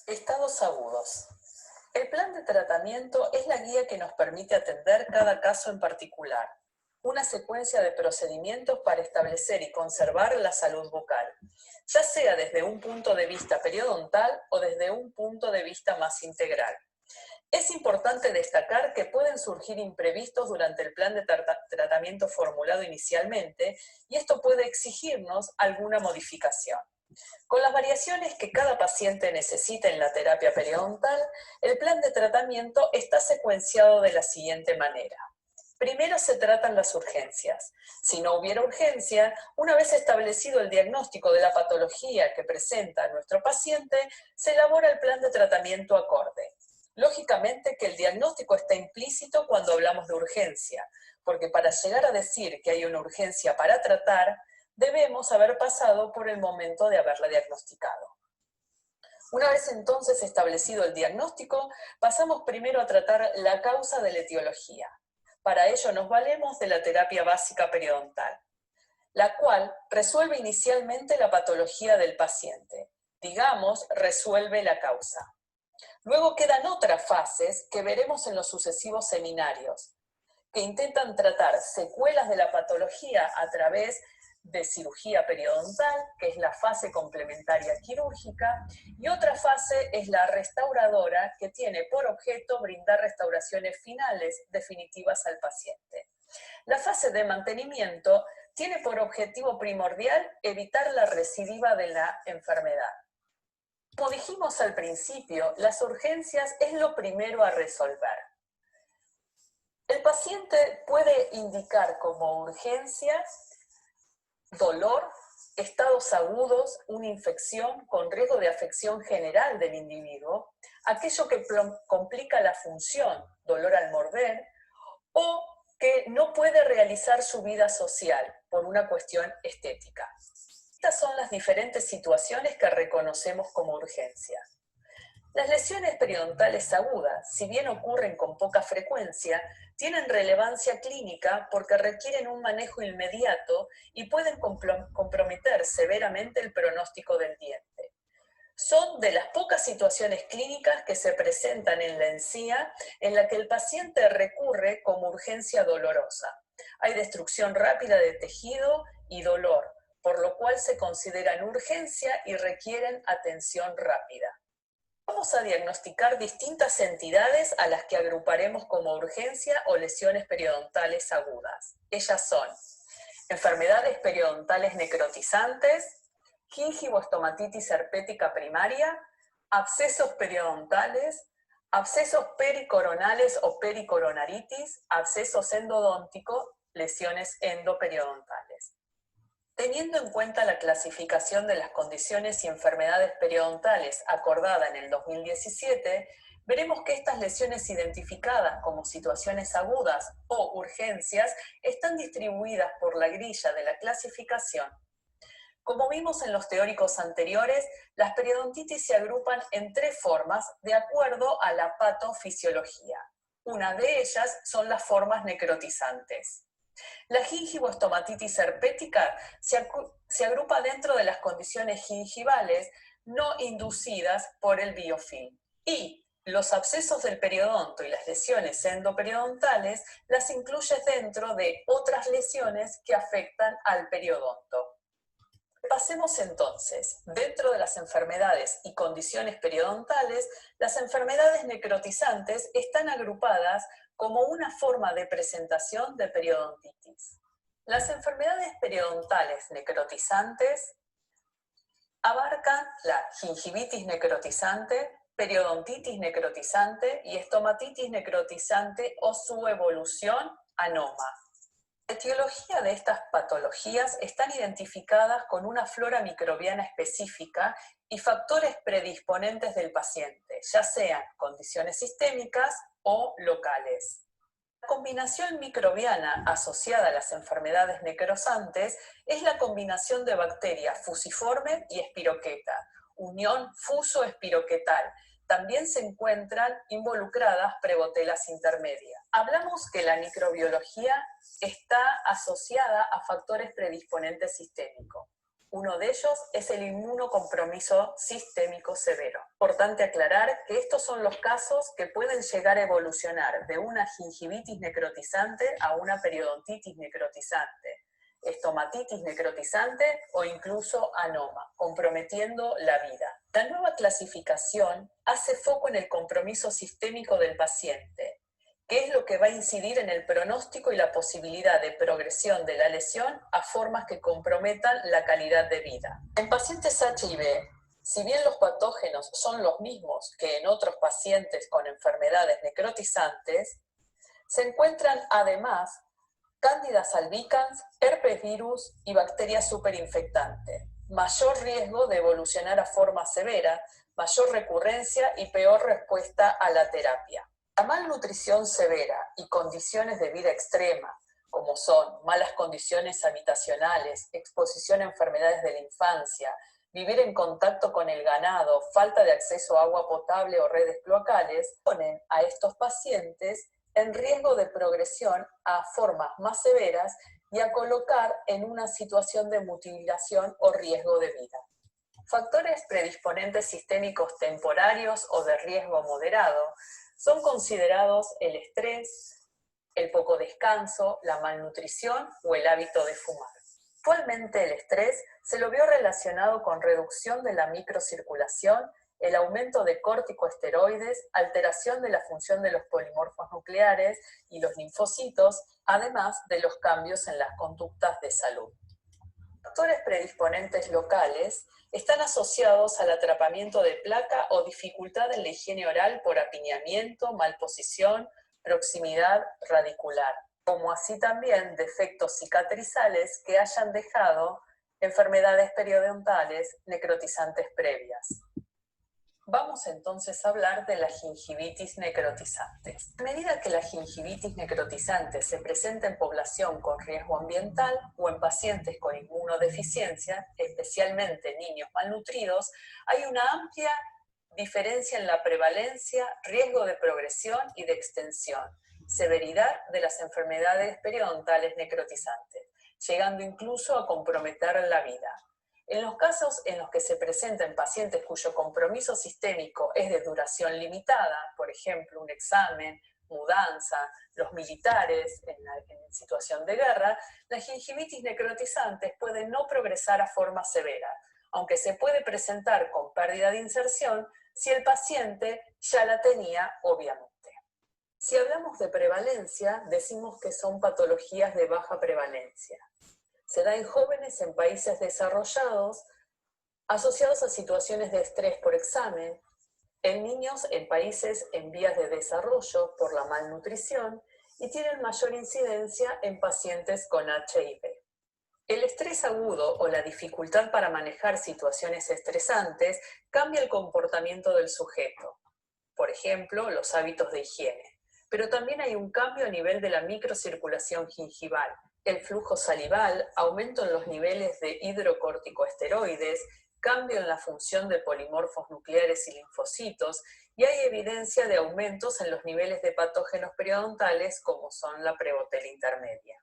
Estados agudos. El plan de tratamiento es la guía que nos permite atender cada caso en particular, una secuencia de procedimientos para establecer y conservar la salud bucal, ya sea desde un punto de vista periodontal o desde un punto de vista más integral. Es importante destacar que pueden surgir imprevistos durante el plan de tratamiento formulado inicialmente y esto puede exigirnos alguna modificación. Con las variaciones que cada paciente necesita en la terapia periodontal, el plan de tratamiento está secuenciado de la siguiente manera. Primero se tratan las urgencias. Si no hubiera urgencia, una vez establecido el diagnóstico de la patología que presenta nuestro paciente, se elabora el plan de tratamiento acorde. Lógicamente que el diagnóstico está implícito cuando hablamos de urgencia, porque para llegar a decir que hay una urgencia para tratar, debemos haber pasado por el momento de haberla diagnosticado. Una vez entonces establecido el diagnóstico, pasamos primero a tratar la causa de la etiología. Para ello nos valemos de la terapia básica periodontal, la cual resuelve inicialmente la patología del paciente. Digamos, resuelve la causa. Luego quedan otras fases que veremos en los sucesivos seminarios, que intentan tratar secuelas de la patología a través de cirugía periodontal, que es la fase complementaria quirúrgica, y otra fase es la restauradora, que tiene por objeto brindar restauraciones finales definitivas al paciente. La fase de mantenimiento tiene por objetivo primordial evitar la recidiva de la enfermedad. Como dijimos al principio, las urgencias es lo primero a resolver. El paciente puede indicar como urgencia dolor, estados agudos, una infección con riesgo de afección general del individuo, aquello que complica la función, dolor al morder, o que no puede realizar su vida social por una cuestión estética. Estas son las diferentes situaciones que reconocemos como urgencia. Las lesiones periodontales agudas, si bien ocurren con poca frecuencia, tienen relevancia clínica porque requieren un manejo inmediato y pueden comprometer severamente el pronóstico del diente. Son de las pocas situaciones clínicas que se presentan en la encía en la que el paciente recurre como urgencia dolorosa. Hay destrucción rápida de tejido y dolor, por lo cual se consideran urgencia y requieren atención rápida. Vamos a diagnosticar distintas entidades a las que agruparemos como urgencia o lesiones periodontales agudas. Ellas son enfermedades periodontales necrotizantes, gingivoestomatitis herpética primaria, abscesos periodontales, abscesos pericoronales o pericoronaritis, abscesos endodónticos, lesiones endoperiodontal. Teniendo en cuenta la clasificación de las condiciones y enfermedades periodontales acordada en el 2017, veremos que estas lesiones identificadas como situaciones agudas o urgencias están distribuidas por la grilla de la clasificación. Como vimos en los teóricos anteriores, las periodontitis se agrupan en tres formas de acuerdo a la patofisiología. Una de ellas son las formas necrotizantes. La gingivoestomatitis herpética se agrupa dentro de las condiciones gingivales no inducidas por el biofilm. Y los abscesos del periodonto y las lesiones endoperidontales las incluye dentro de otras lesiones que afectan al periodonto. Pasemos entonces, dentro de las enfermedades y condiciones periodontales, las enfermedades necrotizantes están agrupadas como una forma de presentación de periodontitis. Las enfermedades periodontales necrotizantes abarcan la gingivitis necrotizante, periodontitis necrotizante y estomatitis necrotizante o su evolución anoma. La etiología de estas patologías están identificadas con una flora microbiana específica y factores predisponentes del paciente, ya sean condiciones sistémicas o locales. La combinación microbiana asociada a las enfermedades necrosantes es la combinación de bacterias fusiforme y espiroqueta, unión fuso-espiroquetal. También se encuentran involucradas prebotelas intermedias. Hablamos que la microbiología está asociada a factores predisponentes sistémicos. Uno de ellos es el inmunocompromiso sistémico severo. Importante aclarar que estos son los casos que pueden llegar a evolucionar de una gingivitis necrotizante a una periodontitis necrotizante, estomatitis necrotizante o incluso anoma, comprometiendo la vida. La nueva clasificación hace foco en el compromiso sistémico del paciente, que es lo que va a incidir en el pronóstico y la posibilidad de progresión de la lesión a formas que comprometan la calidad de vida. En pacientes HIV, si bien los patógenos son los mismos que en otros pacientes con enfermedades necrotizantes, se encuentran además Candida albicans, herpes virus y bacterias superinfectantes. Mayor riesgo de evolucionar a forma severa, mayor recurrencia y peor respuesta a la terapia. La malnutrición severa y condiciones de vida extrema, como son malas condiciones habitacionales, exposición a enfermedades de la infancia, vivir en contacto con el ganado, falta de acceso a agua potable o redes cloacales, ponen a estos pacientes en riesgo de progresión a formas más severas y a colocar en una situación de mutilación o riesgo de vida. Factores predisponentes sistémicos temporarios o de riesgo moderado son considerados el estrés, el poco descanso, la malnutrición o el hábito de fumar. Actualmente el estrés se lo vio relacionado con reducción de la microcirculación, el aumento de corticosteroides, alteración de la función de los polimorfos nucleares y los linfocitos, además de los cambios en las conductas de salud. Factores predisponentes locales están asociados al atrapamiento de placa o dificultad en la higiene oral por apiñamiento, malposición, proximidad radicular, como así también defectos cicatrizales que hayan dejado enfermedades periodontales necrotizantes previas. Vamos entonces a hablar de las gingivitis necrotizantes. A medida que la gingivitis necrotizante se presenta en población con riesgo ambiental o en pacientes con inmunodeficiencia, especialmente niños malnutridos, hay una amplia diferencia en la prevalencia, riesgo de progresión y de extensión, severidad de las enfermedades periodontales necrotizantes, llegando incluso a comprometer la vida. En los casos en los que se presentan pacientes cuyo compromiso sistémico es de duración limitada, por ejemplo, un examen, mudanza, los militares en situación de guerra, las gingivitis necrotizantes pueden no progresar a forma severa, aunque se puede presentar con pérdida de inserción si el paciente ya la tenía, obviamente. Si hablamos de prevalencia, decimos que son patologías de baja prevalencia. Se da en jóvenes en países desarrollados asociados a situaciones de estrés por examen, en niños en países en vías de desarrollo por la malnutrición y tienen mayor incidencia en pacientes con HIV. El estrés agudo o la dificultad para manejar situaciones estresantes cambia el comportamiento del sujeto, por ejemplo, los hábitos de higiene, pero también hay un cambio a nivel de la microcirculación gingival, el flujo salival, aumento en los niveles de hidrocorticosteroides, cambio en la función de polimorfos nucleares y linfocitos, y hay evidencia de aumentos en los niveles de patógenos periodontales como son la prebotella intermedia.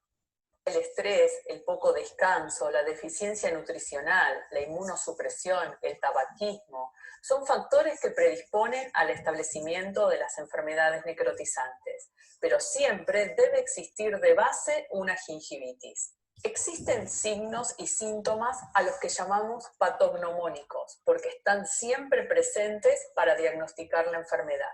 El estrés, el poco descanso, la deficiencia nutricional, la inmunosupresión, el tabaquismo, son factores que predisponen al establecimiento de las enfermedades necrotizantes, pero siempre debe existir de base una gingivitis. Existen signos y síntomas a los que llamamos patognomónicos, porque están siempre presentes para diagnosticar la enfermedad.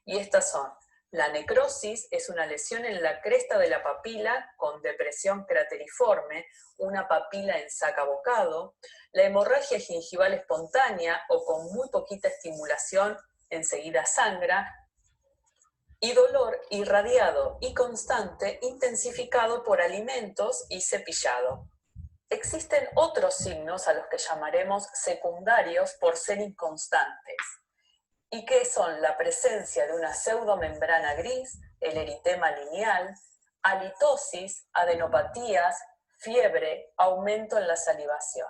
Y estas son: la necrosis es una lesión en la cresta de la papila con depresión crateriforme, una papila en sacabocado, la hemorragia gingival espontánea o con muy poquita estimulación enseguida sangra, y dolor irradiado y constante intensificado por alimentos y cepillado. Existen otros signos a los que llamaremos secundarios por ser inconstantes, y que son la presencia de una pseudomembrana gris, el eritema lineal, halitosis, adenopatías, fiebre, aumento en la salivación.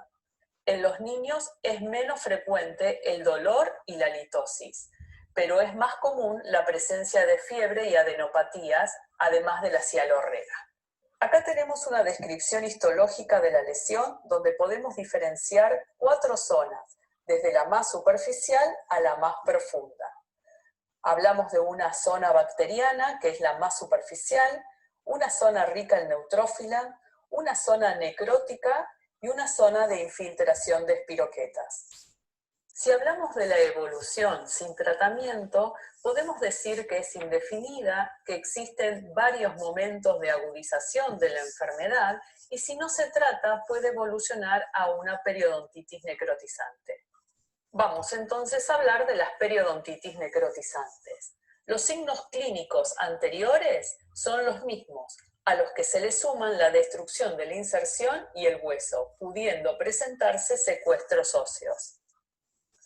En los niños es menos frecuente el dolor y la halitosis, pero es más común la presencia de fiebre y adenopatías, además de la cialorrea. Acá tenemos una descripción histológica de la lesión donde podemos diferenciar 4 zonas, desde la más superficial a la más profunda. Hablamos de una zona bacteriana, que es la más superficial, una zona rica en neutrófila, una zona necrótica y una zona de infiltración de espiroquetas. Si hablamos de la evolución sin tratamiento, podemos decir que es indefinida, que existen varios momentos de agudización de la enfermedad y si no se trata puede evolucionar a una periodontitis necrotizante. Vamos entonces a hablar de las periodontitis necrotizantes. Los signos clínicos anteriores son los mismos, a los que se le suman la destrucción de la inserción y el hueso, pudiendo presentarse secuestros óseos.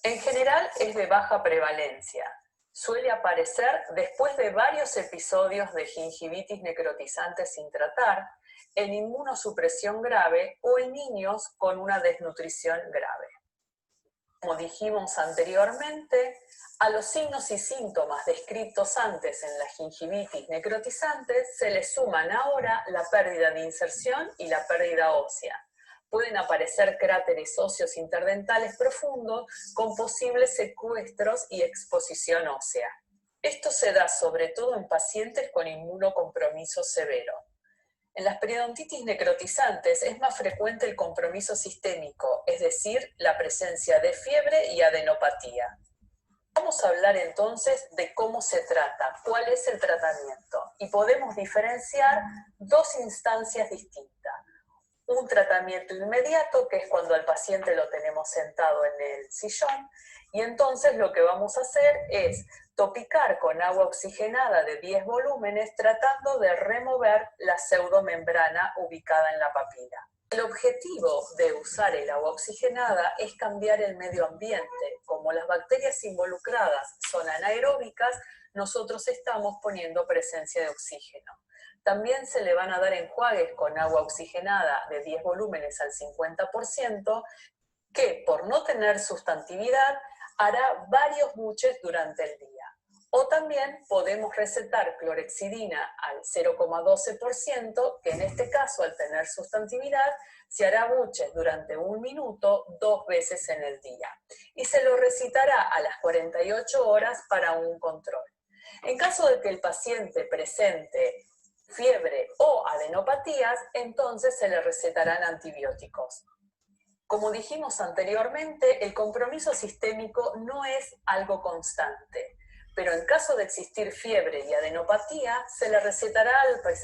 En general es de baja prevalencia. Suele aparecer después de varios episodios de gingivitis necrotizante sin tratar, en inmunosupresión grave o en niños con una desnutrición grave. Como dijimos anteriormente, a los signos y síntomas descritos antes en la gingivitis necrotizante se le suman ahora la pérdida de inserción y la pérdida ósea. Pueden aparecer cráteres óseos interdentales profundos con posibles secuestros y exposición ósea. Esto se da sobre todo en pacientes con inmunocompromiso severo. En las periodontitis necrotizantes es más frecuente el compromiso sistémico, es decir, la presencia de fiebre y adenopatía. Vamos a hablar entonces de cómo se trata, cuál es el tratamiento, y podemos diferenciar 2 instancias distintas. Un tratamiento inmediato, que es cuando al paciente lo tenemos sentado en el sillón, y entonces lo que vamos a hacer es topicar con agua oxigenada de 10 volúmenes tratando de remover la pseudomembrana ubicada en la papila. El objetivo de usar el agua oxigenada es cambiar el medio ambiente. Como las bacterias involucradas son anaeróbicas, nosotros estamos poniendo presencia de oxígeno. También se le van a dar enjuagues con agua oxigenada de 10 volúmenes al 50%, que por no tener sustantividad hará varios buches durante el día. O también podemos recetar clorexidina al 0,12%, que en este caso al tener sustantividad se hará buches durante 1 minuto 2 veces en el día. Y se lo recitará a las 48 horas para un control. En caso de que el paciente presente fiebre o adenopatías, entonces se le recetarán antibióticos. Como dijimos anteriormente, el compromiso sistémico no es algo constante, pero en caso de existir fiebre y adenopatía, se le recetará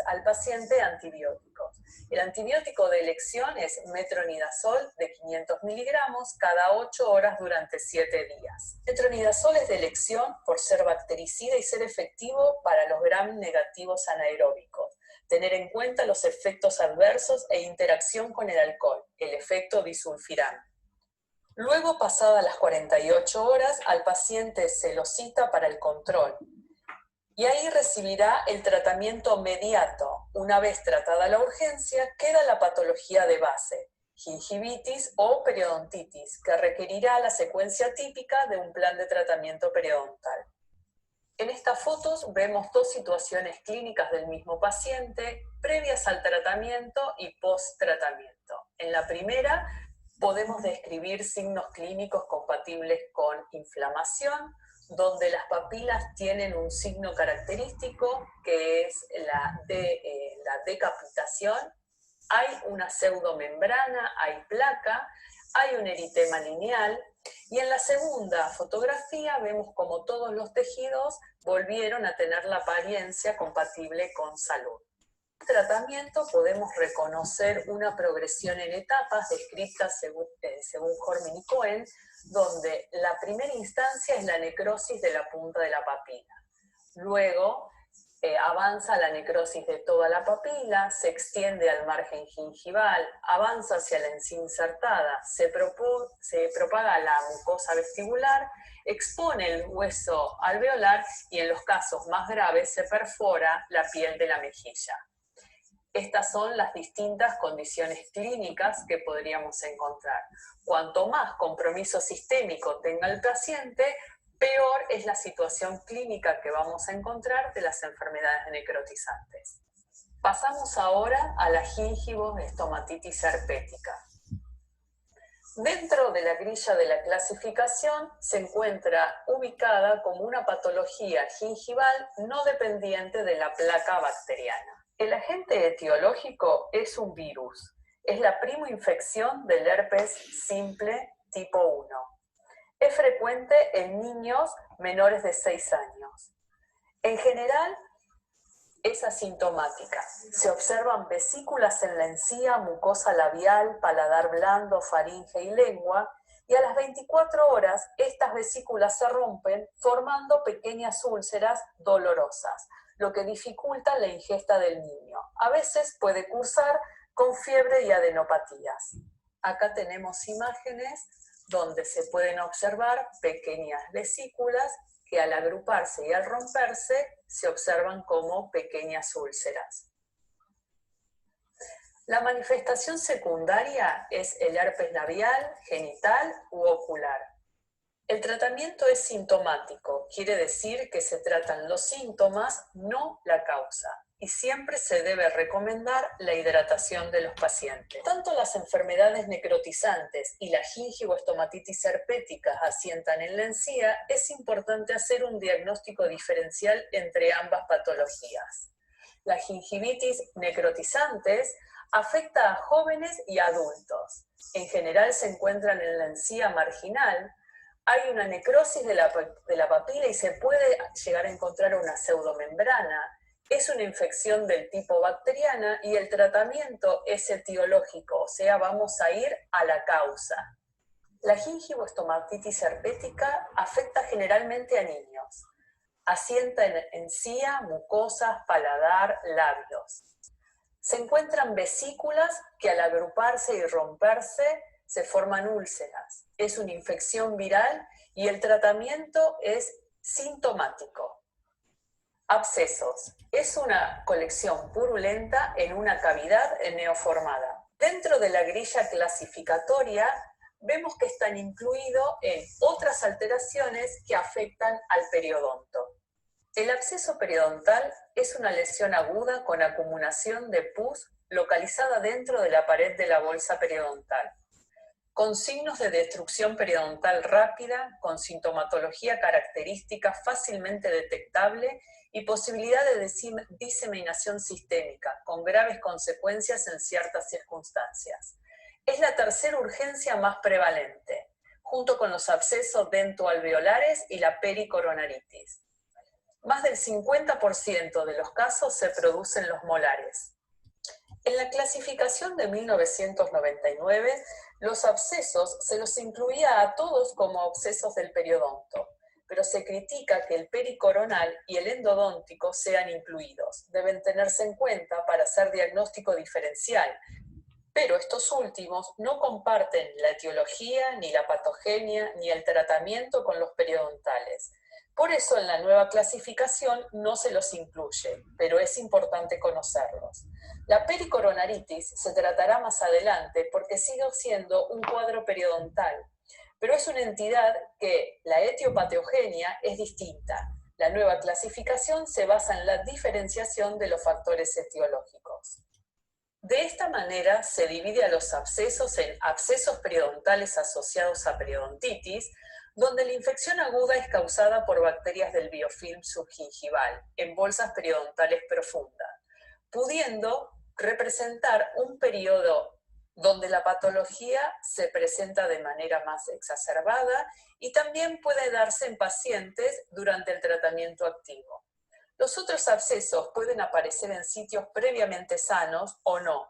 al paciente antibióticos. El antibiótico de elección es metronidazol de 500 miligramos cada 8 horas durante 7 días. Metronidazol es de elección por ser bactericida y ser efectivo para los gram negativos anaeróbicos. Tener en cuenta los efectos adversos e interacción con el alcohol, el efecto disulfiram. Luego, pasadas las 48 horas, al paciente se lo cita para el control. Y ahí recibirá el tratamiento mediato. Una vez tratada la urgencia, queda la patología de base, gingivitis o periodontitis, que requerirá la secuencia típica de un plan de tratamiento periodontal. En estas fotos vemos 2 situaciones clínicas del mismo paciente, previas al tratamiento y post-tratamiento. En la primera, podemos describir signos clínicos compatibles con inflamación, donde las papilas tienen un signo característico que es la decapitación. Hay una pseudomembrana, hay placa, hay un eritema lineal, y en la segunda fotografía vemos como todos los tejidos volvieron a tener la apariencia compatible con salud. En el tratamiento podemos reconocer una progresión en etapas descritas según Hormin y Cohen, donde la primera instancia es la necrosis de la punta de la papila. Luego avanza la necrosis de toda la papila, se extiende al margen gingival, avanza hacia la encía insertada, se propaga a la mucosa vestibular, expone el hueso alveolar y en los casos más graves se perfora la piel de la mejilla. Estas son las distintas condiciones clínicas que podríamos encontrar. Cuanto más compromiso sistémico tenga el paciente, peor es la situación clínica que vamos a encontrar de las enfermedades necrotizantes. Pasamos ahora a la gingivo-estomatitis herpética. Dentro de la grilla de la clasificación se encuentra ubicada como una patología gingival no dependiente de la placa bacteriana. El agente etiológico es un virus. Es la primoinfección del herpes simple tipo 1. Es frecuente en niños menores de 6 años. En general, es asintomática. Se observan vesículas en la encía, mucosa labial, paladar blando, faringe y lengua, y a las 24 horas estas vesículas se rompen formando pequeñas úlceras dolorosas, lo que dificulta la ingesta del niño. A veces puede cursar con fiebre y adenopatías. Acá tenemos imágenes donde se pueden observar pequeñas vesículas que al agruparse y al romperse se observan como pequeñas úlceras. La manifestación secundaria es el herpes labial, genital u ocular. El tratamiento es sintomático, quiere decir que se tratan los síntomas, no la causa, y siempre se debe recomendar la hidratación de los pacientes. Tanto las enfermedades necrotizantes y la gingivoestomatitis herpética asientan en la encía, es importante hacer un diagnóstico diferencial entre ambas patologías. La gingivitis necrotizantes afecta a jóvenes y adultos. En general se encuentran en la encía marginal. Hay una necrosis de la papila y se puede llegar a encontrar una pseudomembrana. Es una infección del tipo bacteriana y el tratamiento es etiológico, o sea, vamos a ir a la causa. La gingivoestomatitis herpética afecta generalmente a niños. Asienta en encía, mucosas, paladar, labios. Se encuentran vesículas que al agruparse y romperse se forman úlceras. Es una infección viral y el tratamiento es sintomático. Abscesos. Es una colección purulenta en una cavidad neoformada. Dentro de la grilla clasificatoria vemos que están incluidos en otras alteraciones que afectan al periodonto. El absceso periodontal es una lesión aguda con acumulación de pus localizada dentro de la pared de la bolsa periodontal, con signos de destrucción periodontal rápida, con sintomatología característica fácilmente detectable y posibilidad de diseminación sistémica, con graves consecuencias en ciertas circunstancias. Es la tercera urgencia más prevalente, junto con los abscesos dentoalveolares y la pericoronaritis. Más del 50% de los casos se producen los molares. En la clasificación de 1999, los abscesos se los incluía a todos como abscesos del periodonto, pero se critica que el pericoronal y el endodóntico sean incluidos. Deben tenerse en cuenta para hacer diagnóstico diferencial, pero estos últimos no comparten la etiología, ni la patogenia, ni el tratamiento con los periodontales. Por eso en la nueva clasificación no se los incluye, pero es importante conocerlos. La pericoronaritis se tratará más adelante porque sigue siendo un cuadro periodontal, pero es una entidad que la etiopatogenia es distinta. La nueva clasificación se basa en la diferenciación de los factores etiológicos. De esta manera se divide a los abscesos en abscesos periodontales asociados a periodontitis, donde la infección aguda es causada por bacterias del biofilm subgingival en bolsas periodontales profundas, pudiendo representar un periodo donde la patología se presenta de manera más exacerbada y también puede darse en pacientes durante el tratamiento activo. Los otros abscesos pueden aparecer en sitios previamente sanos o no.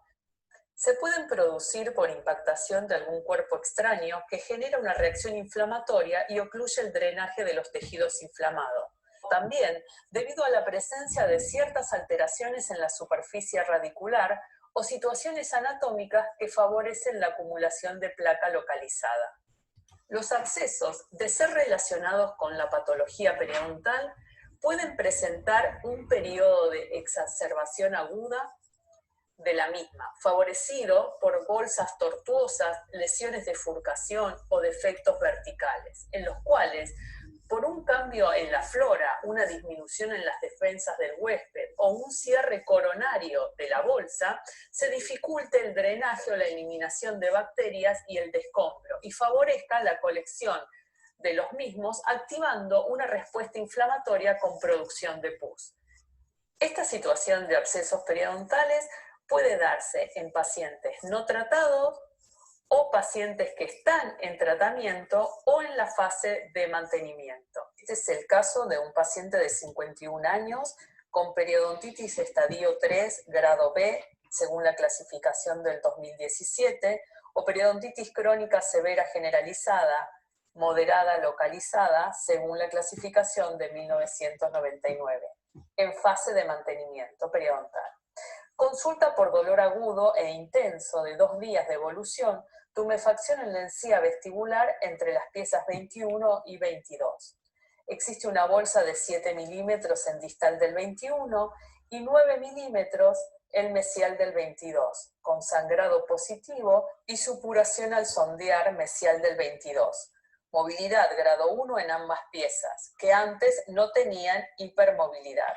Se pueden producir por impactación de algún cuerpo extraño que genera una reacción inflamatoria y ocluye el drenaje de los tejidos inflamados. También debido a la presencia de ciertas alteraciones en la superficie radicular o situaciones anatómicas que favorecen la acumulación de placa localizada. Los abscesos, de ser relacionados con la patología periodontal, pueden presentar un periodo de exacerbación aguda de la misma, favorecido por bolsas tortuosas, lesiones de furcación o defectos verticales, en los cuales por un cambio en la flora, una disminución en las defensas del huésped o un cierre coronario de la bolsa, se dificulte el drenaje o la eliminación de bacterias y el descombro y favorezca la colección de los mismos, activando una respuesta inflamatoria con producción de pus. Esta situación de abscesos periodontales puede darse en pacientes no tratados o pacientes que están en tratamiento o en la fase de mantenimiento. Este es el caso de un paciente de 51 años con periodontitis estadio 3, grado B, según la clasificación del 2017, o periodontitis crónica severa generalizada, moderada localizada, según la clasificación de 1999, en fase de mantenimiento periodontal. Consulta por dolor agudo e intenso de 2 días de evolución, tumefacción en la encía vestibular entre las piezas 21 y 22. Existe una bolsa de 7 milímetros en distal del 21 y 9 milímetros en mesial del 22, con sangrado positivo y supuración al sondear mesial del 22. Movilidad grado 1 en ambas piezas, que antes no tenían hipermovilidad.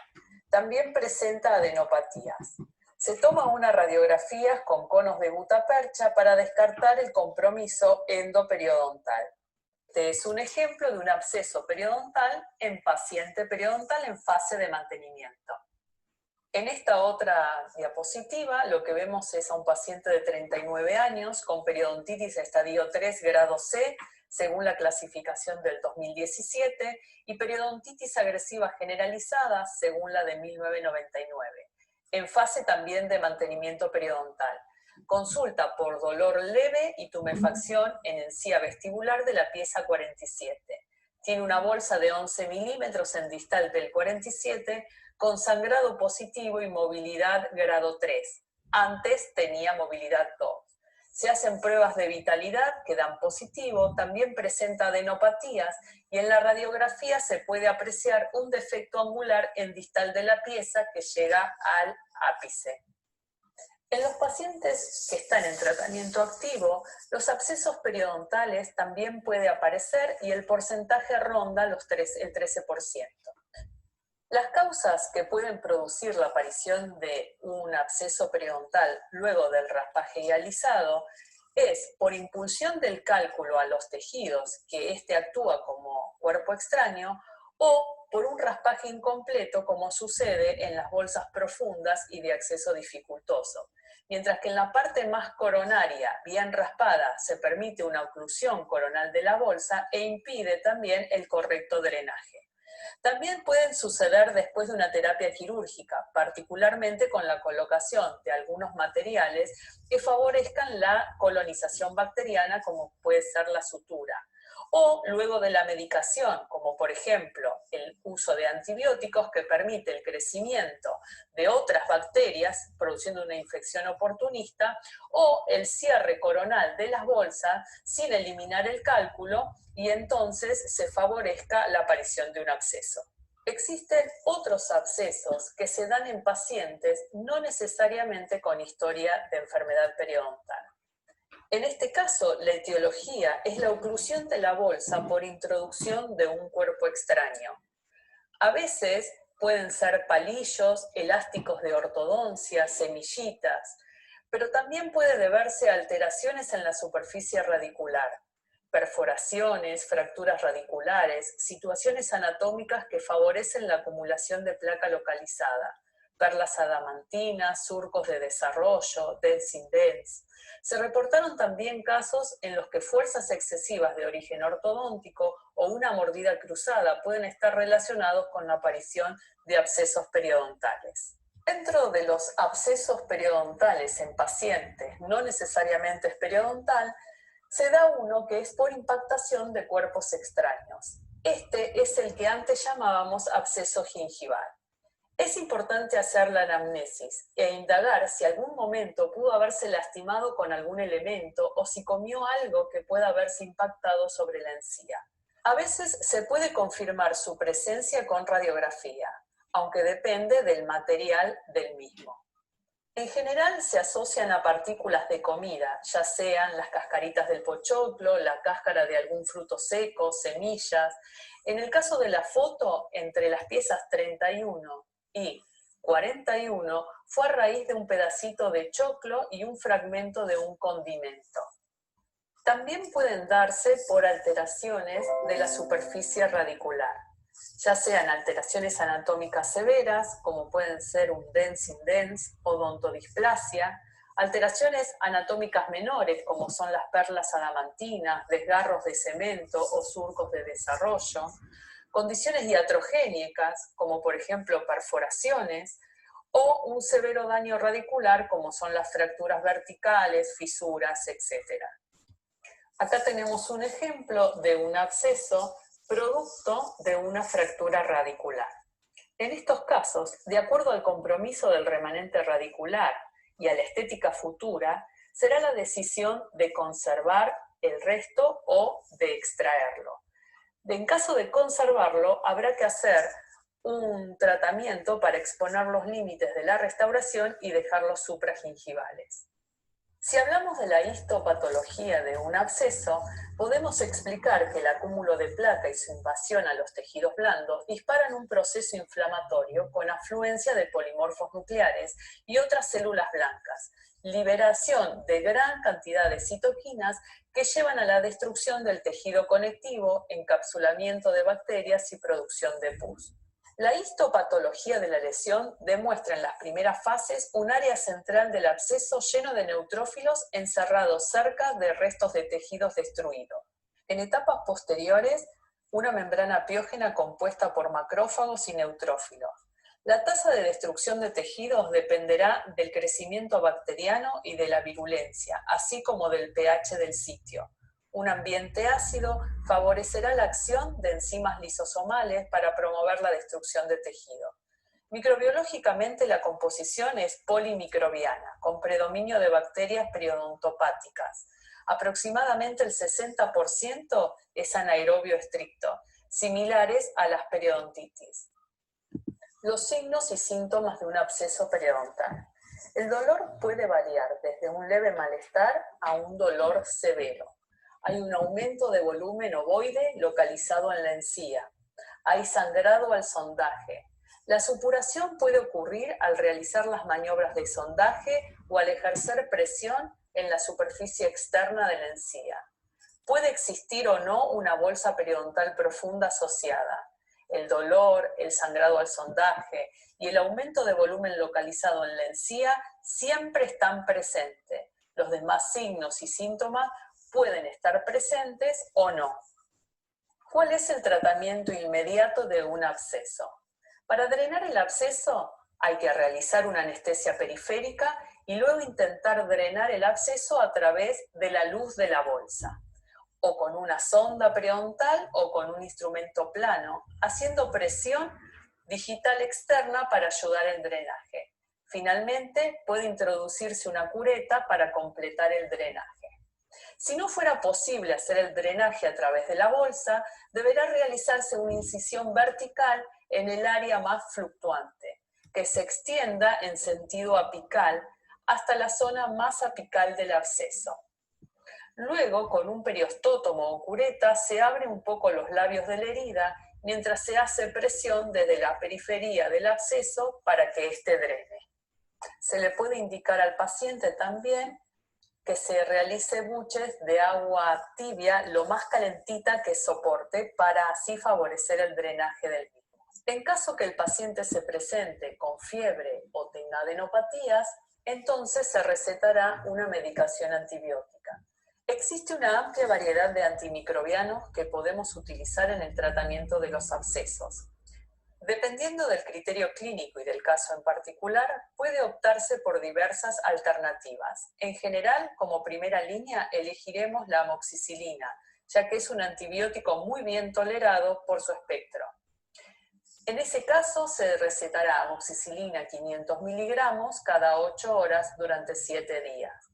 También presenta adenopatías. Se toma una radiografía con conos de gutapercha para descartar el compromiso endoperiodontal. Este es un ejemplo de un absceso periodontal en paciente periodontal en fase de mantenimiento. En esta otra diapositiva lo que vemos es a un paciente de 39 años con periodontitis estadio 3 grado C, según la clasificación del 2017, y periodontitis agresiva generalizada, según la de 1999. En fase también de mantenimiento periodontal. Consulta por dolor leve y tumefacción en encía vestibular de la pieza 47. Tiene una bolsa de 11 milímetros en distal del 47 con sangrado positivo y movilidad grado 3. Antes tenía movilidad 2. Se hacen pruebas de vitalidad que dan positivo, también presenta adenopatías y en la radiografía se puede apreciar un defecto angular en distal de la pieza que llega al ápice. En los pacientes que están en tratamiento activo, los abscesos periodontales también puede aparecer y el porcentaje ronda el 13%. Las causas que pueden producir la aparición de un absceso periodontal luego del raspaje y alisado es por impulsión del cálculo a los tejidos, que éste actúa como cuerpo extraño, o por un raspaje incompleto, como sucede en las bolsas profundas y de acceso dificultoso. Mientras que en la parte más coronaria, bien raspada, se permite una oclusión coronal de la bolsa e impide también el correcto drenaje. También pueden suceder después de una terapia quirúrgica, particularmente con la colocación de algunos materiales que favorezcan la colonización bacteriana, como puede ser la sutura, o luego de la medicación, como por ejemplo el uso de antibióticos que permite el crecimiento de otras bacterias, produciendo una infección oportunista, o el cierre coronal de las bolsas sin eliminar el cálculo y entonces se favorezca la aparición de un absceso. Existen otros abscesos que se dan en pacientes no necesariamente con historia de enfermedad periodontal. En este caso, la etiología es la oclusión de la bolsa por introducción de un cuerpo extraño. A veces pueden ser palillos, elásticos de ortodoncia, semillitas, pero también puede deberse a alteraciones en la superficie radicular, perforaciones, fracturas radiculares, situaciones anatómicas que favorecen la acumulación de placa localizada, perlas adamantinas, surcos de desarrollo, dents indents. Se reportaron también casos en los que fuerzas excesivas de origen ortodóntico o una mordida cruzada pueden estar relacionados con la aparición de abscesos periodontales. Dentro de los abscesos periodontales en pacientes no necesariamente es periodontal, se da uno que es por impactación de cuerpos extraños. Este es el que antes llamábamos absceso gingival. Es importante hacer la anamnesis e indagar si algún momento pudo haberse lastimado con algún elemento o si comió algo que pueda haberse impactado sobre la encía. A veces se puede confirmar su presencia con radiografía, aunque depende del material del mismo. En general se asocian a partículas de comida, ya sean las cascaritas del pochoclo, la cáscara de algún fruto seco, semillas. En el caso de la foto, entre las piezas 31 y 41 fue a raíz de un pedacito de choclo y un fragmento de un condimento. También pueden darse por alteraciones de la superficie radicular, ya sean alteraciones anatómicas severas, como pueden ser un dens indens, odontodisplasia, alteraciones anatómicas menores, como son las perlas adamantinas, desgarros de cemento o surcos de desarrollo, condiciones iatrogénicas, como por ejemplo perforaciones, o un severo daño radicular, como son las fracturas verticales, fisuras, etc. Acá tenemos un ejemplo de un absceso producto de una fractura radicular. En estos casos, de acuerdo al compromiso del remanente radicular y a la estética futura, será la decisión de conservar el resto o de extraerlo. En caso de conservarlo, habrá que hacer un tratamiento para exponer los límites de la restauración y dejarlos supragingivales. Si hablamos de la histopatología de un absceso, podemos explicar que el acúmulo de placa y su invasión a los tejidos blandos disparan un proceso inflamatorio con afluencia de polimorfos nucleares y otras células blancas, liberación de gran cantidad de citoquinas que llevan a la destrucción del tejido conectivo, encapsulamiento de bacterias y producción de pus. La histopatología de la lesión demuestra en las primeras fases un área central del absceso lleno de neutrófilos encerrados cerca de restos de tejidos destruidos. En etapas posteriores, una membrana piógena compuesta por macrófagos y neutrófilos. La tasa de destrucción de tejidos dependerá del crecimiento bacteriano y de la virulencia, así como del pH del sitio. Un ambiente ácido favorecerá la acción de enzimas lisosomales para promover la destrucción de tejido. Microbiológicamente la composición es polimicrobiana, con predominio de bacterias periodontopáticas. Aproximadamente el 60% es anaerobio estricto, similares a las periodontitis. Los signos y síntomas de un absceso periodontal. El dolor puede variar desde un leve malestar a un dolor severo. Hay un aumento de volumen ovoide localizado en la encía. Hay sangrado al sondaje. La supuración puede ocurrir al realizar las maniobras de sondaje o al ejercer presión en la superficie externa de la encía. Puede existir o no una bolsa periodontal profunda asociada. El dolor, el sangrado al sondaje y el aumento de volumen localizado en la encía siempre están presentes. Los demás signos y síntomas pueden estar presentes o no. ¿Cuál es el tratamiento inmediato de un absceso? Para drenar el absceso hay que realizar una anestesia periférica y luego intentar drenar el absceso a través de la luz de la bolsa, o con una sonda periodontal o con un instrumento plano, haciendo presión digital externa para ayudar el drenaje. Finalmente, puede introducirse una cureta para completar el drenaje. Si no fuera posible hacer el drenaje a través de la bolsa, deberá realizarse una incisión vertical en el área más fluctuante, que se extienda en sentido apical hasta la zona más apical del absceso. Luego, con un periostótomo o cureta, se abren un poco los labios de la herida mientras se hace presión desde la periferia del absceso para que éste drene. Se le puede indicar al paciente también que se realice buches de agua tibia lo más calentita que soporte para así favorecer el drenaje del mismo. En caso que el paciente se presente con fiebre o tenga adenopatías, entonces se recetará una medicación antibiótica. Existe una amplia variedad de antimicrobianos que podemos utilizar en el tratamiento de los abscesos. Dependiendo del criterio clínico y del caso en particular, puede optarse por diversas alternativas. En general, como primera línea, elegiremos la amoxicilina, ya que es un antibiótico muy bien tolerado por su espectro. En ese caso, se recetará amoxicilina 500 miligramos cada 8 horas durante 7 días.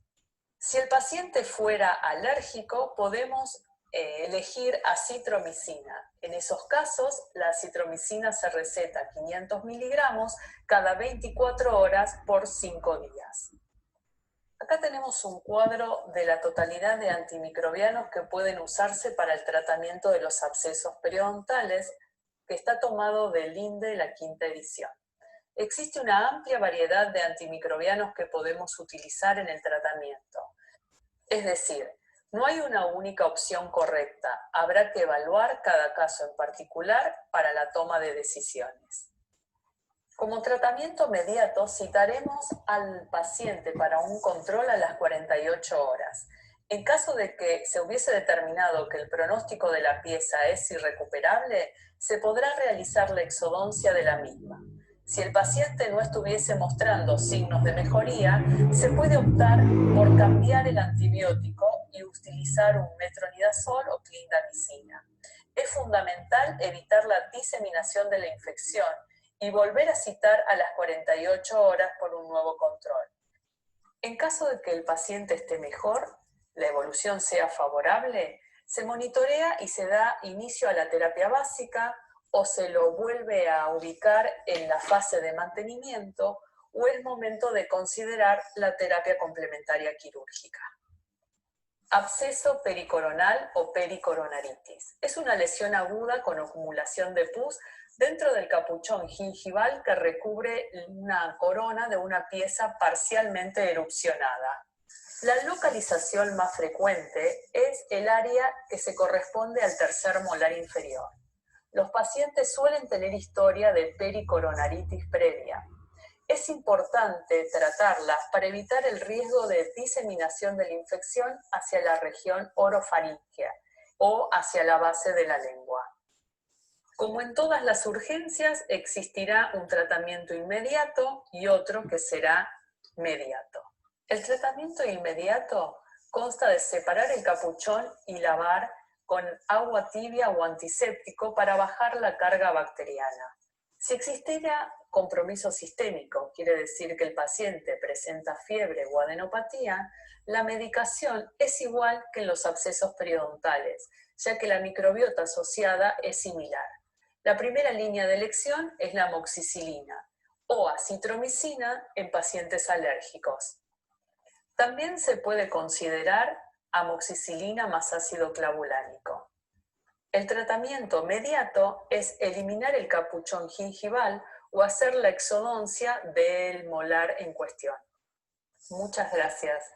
Si el paciente fuera alérgico, podemos elegir acitromicina. En esos casos, la acitromicina se receta 500 miligramos cada 24 horas por 5 días. Acá tenemos un cuadro de la totalidad de antimicrobianos que pueden usarse para el tratamiento de los abscesos periodontales, que está tomado del INDE, la quinta edición. Existe una amplia variedad de antimicrobianos que podemos utilizar en el tratamiento. Es decir, no hay una única opción correcta, habrá que evaluar cada caso en particular para la toma de decisiones. Como tratamiento inmediato, citaremos al paciente para un control a las 48 horas. En caso de que se hubiese determinado que el pronóstico de la pieza es irrecuperable, se podrá realizar la exodoncia de la misma. Si el paciente no estuviese mostrando signos de mejoría, se puede optar por cambiar el antibiótico y utilizar un metronidazol o clindamicina. Es fundamental evitar la diseminación de la infección y volver a citar a las 48 horas por un nuevo control. En caso de que el paciente esté mejor, la evolución sea favorable, se monitorea y se da inicio a la terapia básica o se lo vuelve a ubicar en la fase de mantenimiento o es momento de considerar la terapia complementaria quirúrgica. Absceso pericoronal o pericoronaritis. Es una lesión aguda con acumulación de pus dentro del capuchón gingival que recubre una corona de una pieza parcialmente erupcionada. La localización más frecuente es el área que se corresponde al tercer molar inferior. Los pacientes suelen tener historia de pericoronaritis previa. Es importante tratarlas para evitar el riesgo de diseminación de la infección hacia la región orofaríngea o hacia la base de la lengua. Como en todas las urgencias, existirá un tratamiento inmediato y otro que será mediato. El tratamiento inmediato consta de separar el capuchón y lavar con agua tibia o antiséptico para bajar la carga bacteriana. Si existiera compromiso sistémico, quiere decir que el paciente presenta fiebre o adenopatía, la medicación es igual que en los abscesos periodontales, ya que la microbiota asociada es similar. La primera línea de elección es la amoxicilina o acitromicina en pacientes alérgicos. También se puede considerar amoxicilina más ácido clavulánico. El tratamiento mediato es eliminar el capuchón gingival o hacer la exodoncia del molar en cuestión. Muchas gracias.